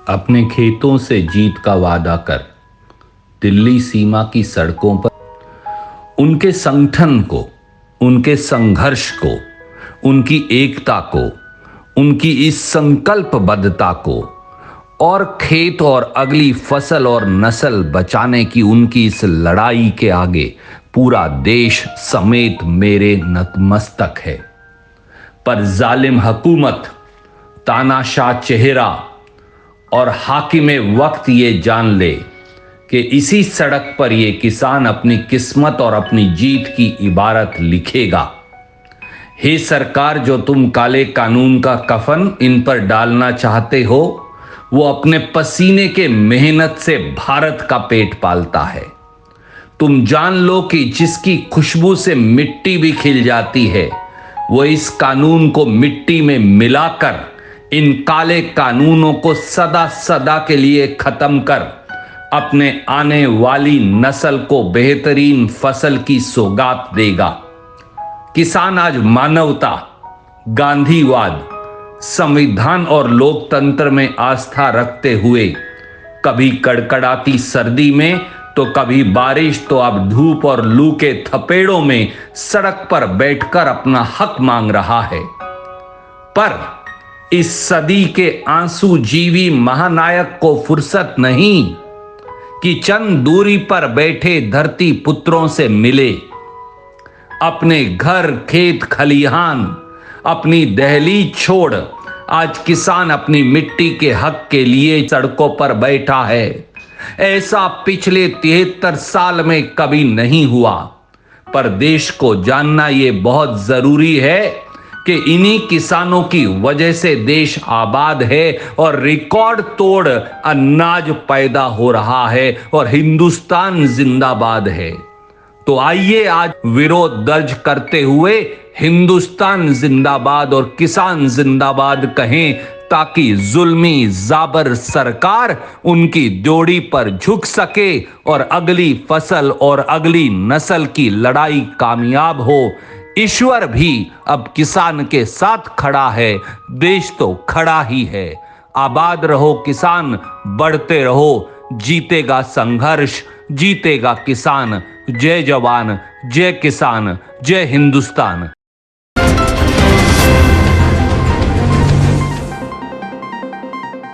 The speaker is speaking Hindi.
अपने खेतों से जीत का वादा कर दिल्ली सीमा की सड़कों पर उनके संगठन को, उनके संघर्ष को, उनकी एकता को, उनकी इस संकल्पबद्धता को और खेत और अगली फसल और नस्ल बचाने की उनकी इस लड़ाई के आगे पूरा देश समेत मेरे नतमस्तक है। पर जालिम हुकूमत, तानाशाह चेहरा और हाकिमे वक्त ये जान ले कि इसी सड़क पर ये किसान अपनी किस्मत और अपनी जीत की इबारत लिखेगा। हे सरकार, जो तुम काले कानून का कफन इन पर डालना चाहते हो, वो अपने पसीने के मेहनत से भारत का पेट पालता है। तुम जान लो कि जिसकी खुशबू से मिट्टी भी खिल जाती है, वो इस कानून को मिट्टी में मिलाकर इन काले कानूनों को सदा सदा के लिए खत्म कर अपने आने वाली नस्ल को बेहतरीन फसल की सौगात देगा। किसान आज मानवता, गांधीवाद, संविधान और लोकतंत्र में आस्था रखते हुए कभी कड़कड़ाती सर्दी में तो कभी बारिश तो अब धूप और लू के थपेड़ों में सड़क पर बैठकर अपना हक मांग रहा है। पर इस सदी के आंसू जीवी महानायक को फुर्सत नहीं कि चंद दूरी पर बैठे धरती पुत्रों से मिले। अपने घर, खेत, खलिहान, अपनी दहलीज छोड़ आज किसान अपनी मिट्टी के हक के लिए सड़कों पर बैठा है। ऐसा पिछले 73 साल में कभी नहीं हुआ। पर देश को जानना ये बहुत जरूरी है कि इन्हीं किसानों की वजह से देश आबाद है और रिकॉर्ड तोड़ अनाज पैदा हो रहा है और हिंदुस्तान जिंदाबाद है। तो आइए आज विरोध दर्ज करते हुए हिंदुस्तान जिंदाबाद और किसान जिंदाबाद कहें, ताकि जुल्मी जाबर सरकार उनकी ड्योढ़ी पर झुक सके और अगली फसल और अगली नस्ल की लड़ाई कामयाब हो। ईश्वर भी अब किसान के साथ खड़ा है, देश तो खड़ा ही है। आबाद रहो किसान, बढ़ते रहो, जीतेगा संघर्ष, जीतेगा किसान। जय जवान, जय किसान, जय हिंदुस्तान।